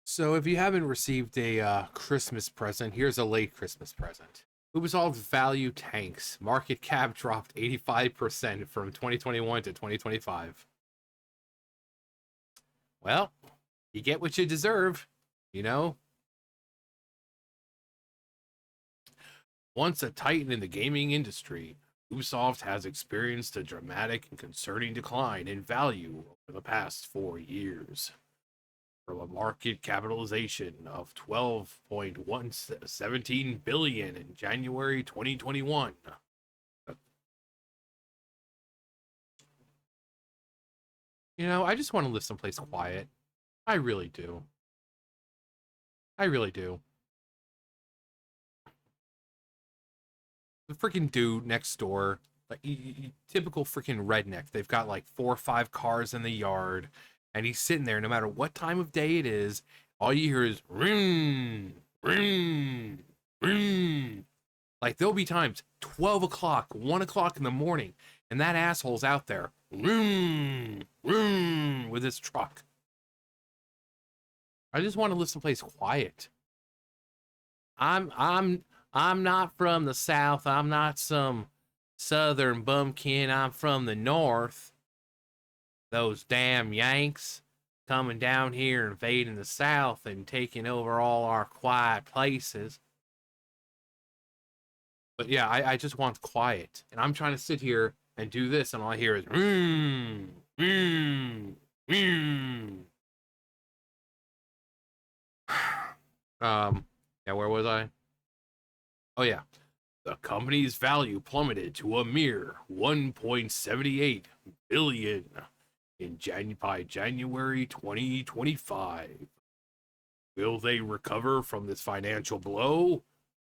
So, if you haven't received a Christmas present, here's a late Christmas present. Ubisoft value tanks. Market cap dropped 85% from 2021 to 2025. Well, you get what you deserve, you know? Once a titan in the gaming industry, Ubisoft has experienced a dramatic and concerning decline in value over the past 4 years. From a market capitalization of 12.117 billion in January 2021. I just want to live someplace quiet. I really do. I really do. The freaking dude next door, like typical freaking redneck. They've got like 4 or 5 cars in the yard, and he's sitting there. No matter what time of day it is, all you hear is ring, ring, ring. Like there'll be times 12 o'clock, 1 o'clock in the morning, and that asshole's out there, vroom, vroom, with his truck. I just want to live someplace quiet. I'm I'm I'm not from the South. I'm not some Southern bumpkin. I'm from the North. Those damn Yanks coming down here, invading the South and taking over all our quiet places. But yeah, I just want quiet. And I'm trying to sit here and do this, and all I hear is um yeah, where was I? Oh yeah. The company's value plummeted to a mere 1.78 billion by January 2025. Will they recover from this financial blow?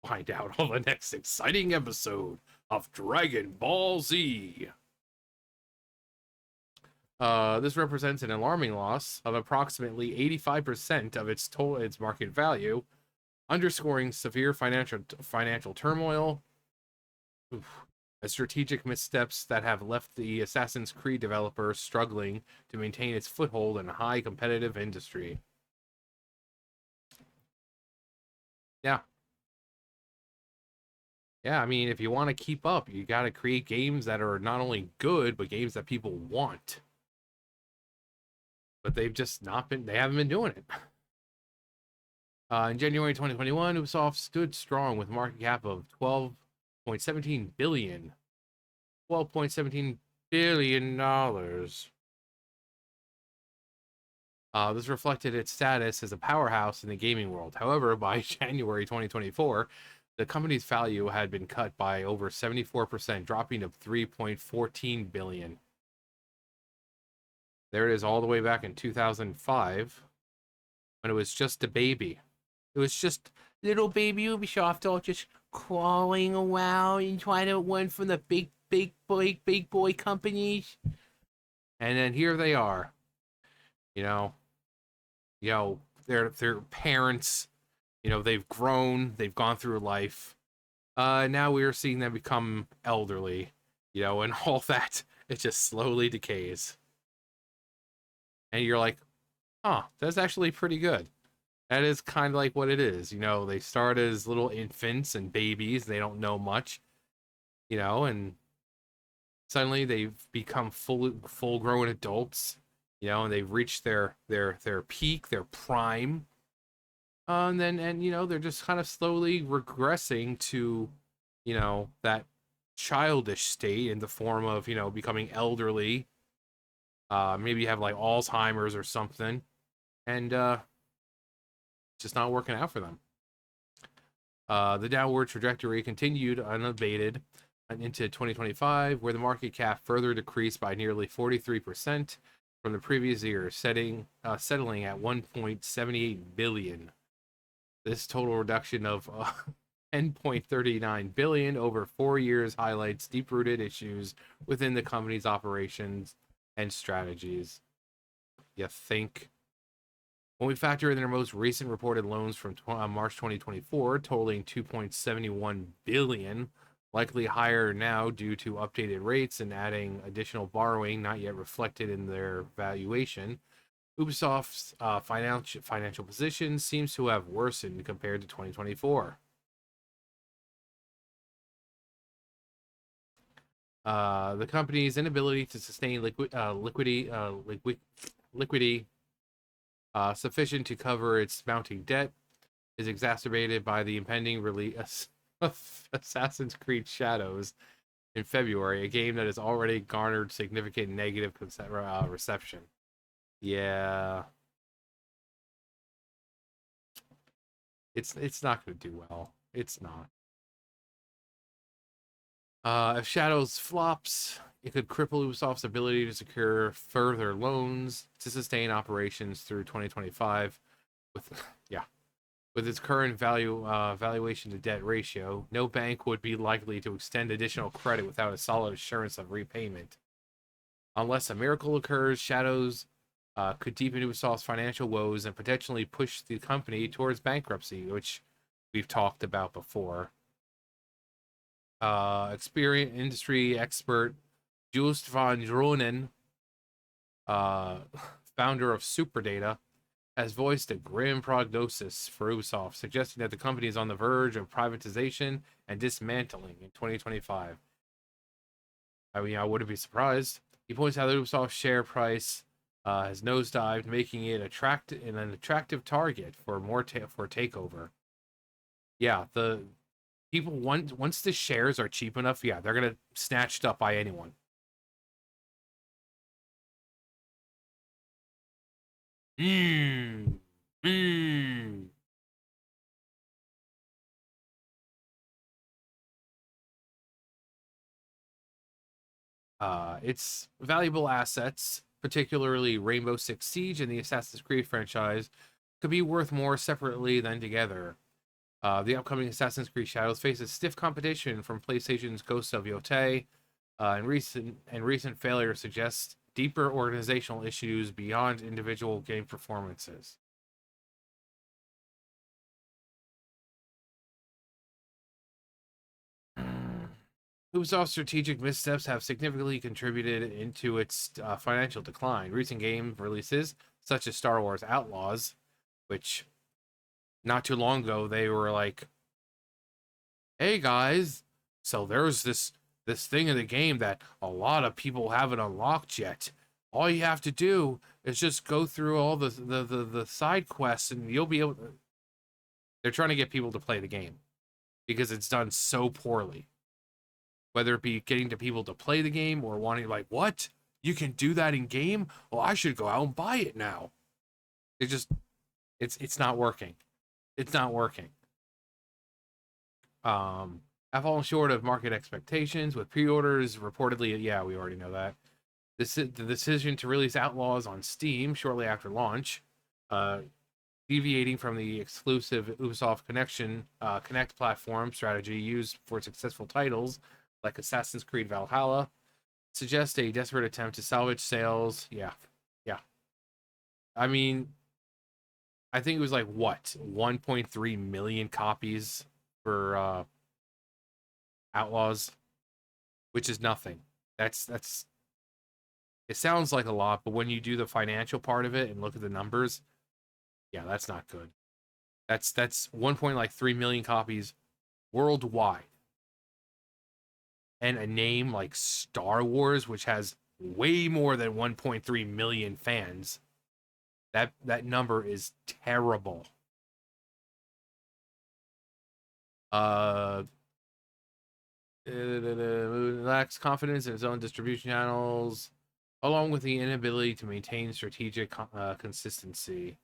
Find out on the next exciting episode of Dragon Ball Z. This represents an alarming loss of approximately 85% of its market value, underscoring severe financial turmoil. Oof. Strategic missteps that have left the Assassin's Creed developer struggling to maintain its foothold in a high competitive industry. Yeah. Yeah, I mean, if you want to keep up, you got to create games that are not only good, but games that people want. But they've just not been, they haven't been doing it. In January 2021, Ubisoft stood strong with a market cap of 12.17 billion. $12.17 billion. This reflected its status as a powerhouse in the gaming world. However, by January 2024, the company's value had been cut by over 74%, dropping to 3.14 billion. There it is, all the way back in 2005, when it was just a baby. It was just little baby Ubisoft all just crawling around and trying to win from the big boy companies. And then here they are. You know, their parents, they've grown, they've gone through life. Now we're seeing them become elderly, and all that, it just slowly decays. And you're like, huh, that's actually pretty good. That is kind of like what it is. They start as little infants and babies, they don't know much, and suddenly they've become full grown adults, and they've reached their peak, their prime. And they're just kind of slowly regressing to, that childish state in the form of, becoming elderly. Maybe have like Alzheimer's or something, and just not working out for them. The downward trajectory continued unabated into 2025, where the market cap further decreased by nearly 43% from the previous year, settling at 1.78 billion. This total reduction of 10.39 billion over 4 years highlights deep-rooted issues within the company's operations and strategies. You think? When we factor in their most recent reported loans from March 2024, totaling 2.71 billion, likely higher now due to updated rates and adding additional borrowing not yet reflected in their valuation, Ubisoft's financial position seems to have worsened compared to 2024. The company's inability to sustain liquidity sufficient to cover its mounting debt is exacerbated by the impending release of Assassin's Creed Shadows in February, a game that has already garnered significant negative reception. Yeah, it's not going to do well. It's not. If Shadows flops, it could cripple Ubisoft's ability to secure further loans to sustain operations through 2025. With yeah, with its current valuation to debt ratio, no bank would be likely to extend additional credit without a solid assurance of repayment. Unless a miracle occurs, Shadows could deepen Ubisoft's financial woes and potentially push the company towards bankruptcy, which we've talked about before. Experienced industry expert Joost van Dronen, uh, founder of Superdata, has voiced a grim prognosis for Ubisoft, suggesting that the company is on the verge of privatization and dismantling in 2025. I mean, I wouldn't be surprised. He points out that Ubisoft's share price has nosedived, making it an attractive target for for takeover. Yeah, the people once the shares are cheap enough, yeah, they're gonna snatched up by anyone. Hmm. Hmm. Its valuable assets, particularly Rainbow Six Siege and the Assassin's Creed franchise, could be worth more separately than together. The upcoming Assassin's Creed Shadows faces stiff competition from PlayStation's Ghost of Yotei, and recent failure suggests deeper organizational issues beyond individual game performances. Ubisoft's strategic missteps have significantly contributed into its financial decline. Recent game releases, such as Star Wars Outlaws, which not too long ago they were like, "Hey guys, so there's this thing in the game that a lot of people haven't unlocked yet. All you have to do is just go through all the side quests, and you'll be able." They're trying to get people to play the game because it's done so poorly. Whether it be getting to people to play the game or wanting like, what? You can do that in game? Well, I should go out and buy it now. It just it's not working. It's not working. Have fallen short of market expectations with pre-orders reportedly. Yeah, we already know that. The decision to release Outlaws on Steam shortly after launch, uh, deviating from the exclusive Ubisoft Connect platform strategy used for successful titles like Assassin's Creed Valhalla, suggests a desperate attempt to salvage sales. Yeah, yeah. I mean, I think it was like what 1.3 million copies for Outlaws, which is nothing. That's it sounds like a lot, but when you do the financial part of it and look at the numbers, yeah, that's not good. That's 1.3 million copies worldwide, and a name like Star Wars, which has way more than 1.3 million fans. That number is terrible. Uh, lacks confidence in its own distribution channels, along with the inability to maintain strategic consistency.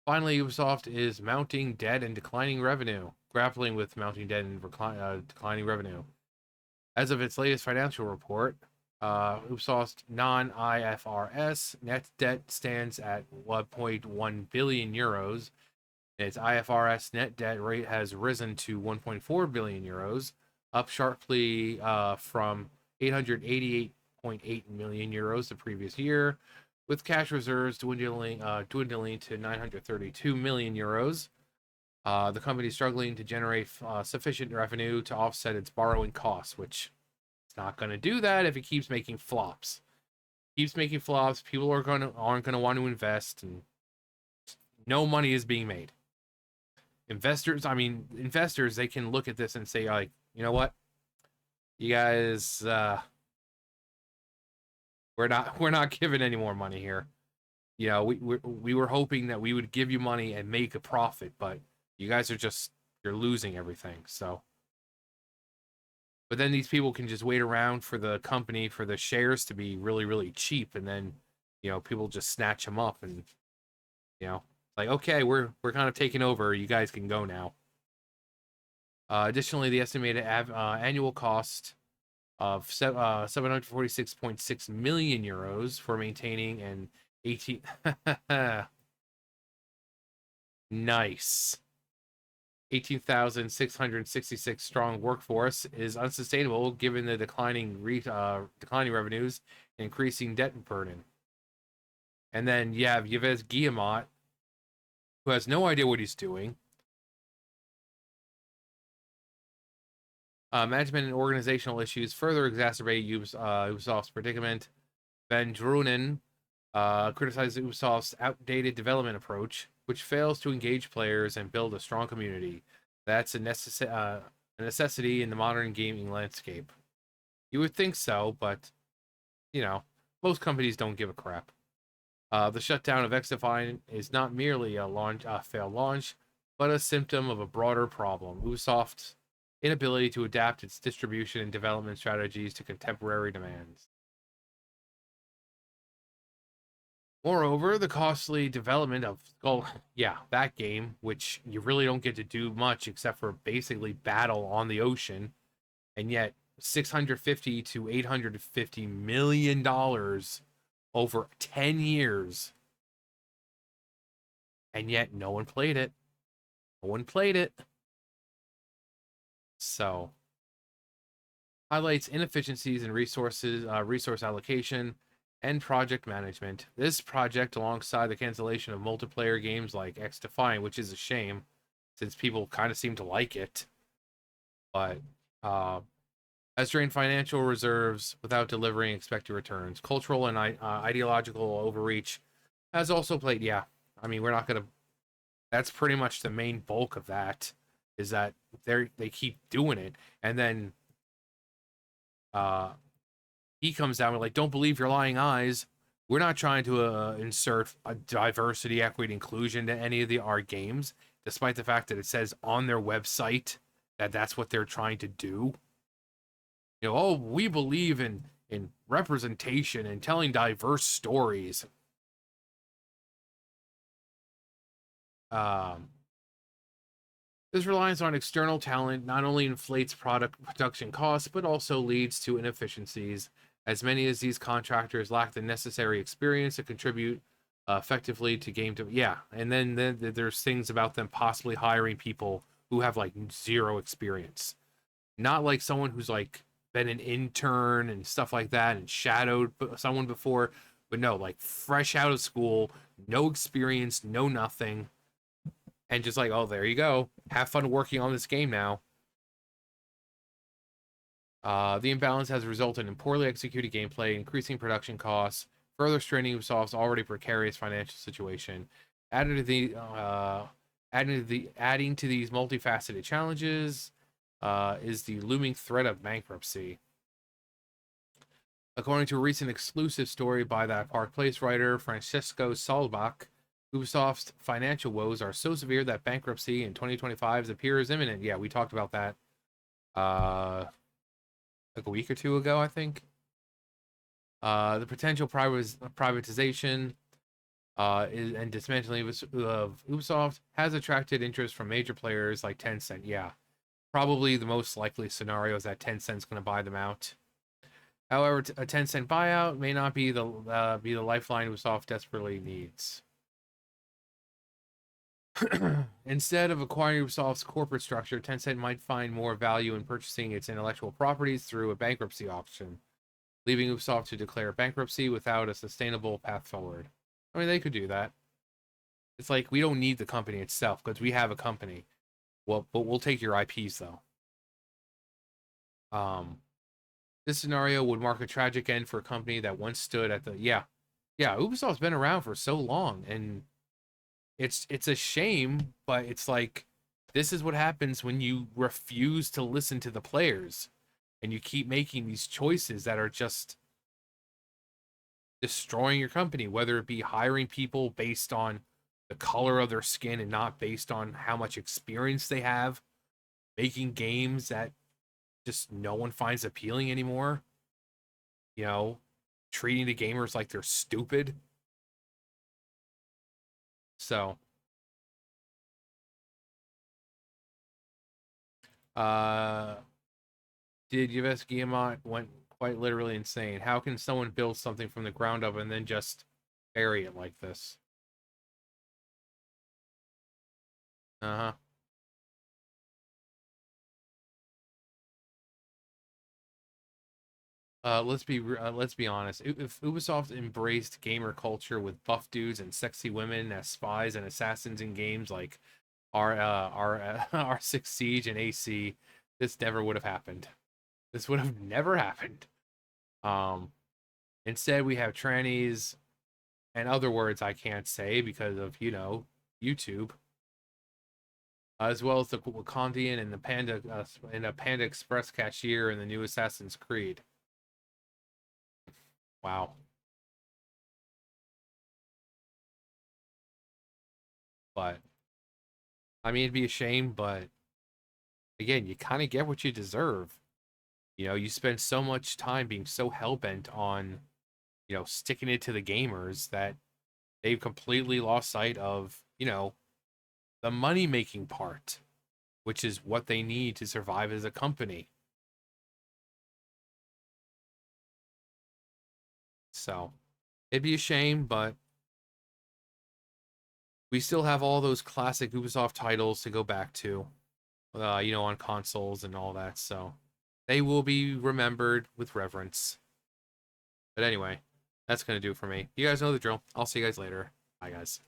Finally, Ubisoft is mounting debt and declining revenue, grappling with mounting debt and declining revenue. As of its latest financial report, Ubisoft's non-IFRS net debt stands at 1.1 billion euros. And its IFRS net debt rate has risen to 1.4 billion euros, up sharply from 888.8 million euros the previous year, with cash reserves dwindling to 932 million euros. The company is struggling to generate sufficient revenue to offset its borrowing costs, which it's not going to do that if it keeps making flops. keeps making flops. People aren't gonna want to invest, and no money is being made. Investors, they can look at this and say, like, you know what, you guys, we're not giving any more money here. We were hoping that we would give you money and make a profit, but you guys you're losing everything. So, but then these people can just wait around for the company for the shares to be really really cheap, and then people just snatch them up, and like, okay, we're kind of taking over. You guys can go now. Additionally, the estimated annual cost of 746.6 million euros for maintaining an 18 nice 18,666 strong workforce is unsustainable given the declining revenues and increasing debt burden. And then you have Yves Guillemot, who has no idea what he's doing. Management and organizational issues further exacerbate Ubisoft's predicament. Van Drunen criticized Ubisoft's outdated development approach, which fails to engage players and build a strong community. That's a necessity in the modern gaming landscape. You would think so, but you know, most companies don't give a crap. The shutdown of XDefiant is not merely a failed launch, but a symptom of a broader problem: Ubisoft's inability to adapt its distribution and development strategies to contemporary demands. Moreover, the costly development of yeah, that game, which you really don't get to do much except for basically battle on the ocean, and yet 650 to 850 million dollars over 10 years, and yet no one played it. No one played it. So, highlights inefficiencies in resource allocation, and project management. This project, alongside the cancellation of multiplayer games like X Defiant, which is a shame, since people kind of seem to like it, but has drained financial reserves without delivering expected returns. Cultural and ideological overreach has also played. Yeah, I mean, we're not gonna. That's pretty much the main bulk of that. Is that they keep doing it, and then uh, he comes down with, like, don't believe your lying eyes. We're not trying to insert a diversity, equity, inclusion to any of our games, despite the fact that it says on their website that that's what they're trying to do. Oh, we believe in representation and telling diverse stories. Um, this reliance on external talent not only inflates product production costs, but also leads to inefficiencies, as many as these contractors lack the necessary experience to contribute effectively to yeah, and then there's things about them possibly hiring people who have like zero experience, not like someone who's like been an intern and stuff like that and shadowed someone before, but no, like fresh out of school, no experience, no nothing, and just like, oh, there you go, have fun working on this game now. The imbalance has resulted in poorly executed gameplay, increasing production costs, further straining Ubisoft's already precarious financial situation. Added to the adding to these multifaceted challenges is the looming threat of bankruptcy. According to a recent exclusive story by that Park Place writer Francesco Salbach, Ubisoft's financial woes are so severe that bankruptcy in 2025 appears imminent. Yeah, we talked about that like a week or two ago, I think. The potential privatization and dismantling of Ubisoft has attracted interest from major players like Tencent. Yeah, probably the most likely scenario is that Tencent's going to buy them out. However, a Tencent buyout may not be the lifeline Ubisoft desperately needs. Instead of acquiring Ubisoft's corporate structure, Tencent might find more value in purchasing its intellectual properties through a bankruptcy auction, leaving Ubisoft to declare bankruptcy without a sustainable path forward. I mean, they could do that. It's like, we don't need the company itself because we have a company. Well, but we'll take your IPs though. Um, This scenario would mark a tragic end for a company that once stood at the yeah. Ubisoft's been around for so long, and it's a shame, but it's like this is what happens when you refuse to listen to the players and you keep making these choices that are just destroying your company, whether it be hiring people based on the color of their skin and not based on how much experience they have, making games that just no one finds appealing anymore, you know, treating the gamers like they're stupid. So, uh, did Yves Guillemot went quite literally insane. How can someone build something from the ground up and then just bury it like this? Uh-huh. Let's be honest. If Ubisoft embraced gamer culture with buff dudes and sexy women as spies and assassins in games like R6 Siege and AC, this never would have happened. This would have never happened. Um, Instead, we have trannies and other words I can't say because of YouTube, as well as the Wakandian and the Panda Express cashier in the new Assassin's Creed. Wow. But I mean, it'd be a shame, but again, you kind of get what you deserve. You spend so much time being so hell bent on, sticking it to the gamers that they've completely lost sight of, the money making part, which is what they need to survive as a company. So it'd be a shame, but we still have all those classic Ubisoft titles to go back to, on consoles and all that. So they will be remembered with reverence. But anyway, that's going to do it for me. You guys know the drill. I'll see you guys later. Bye, guys.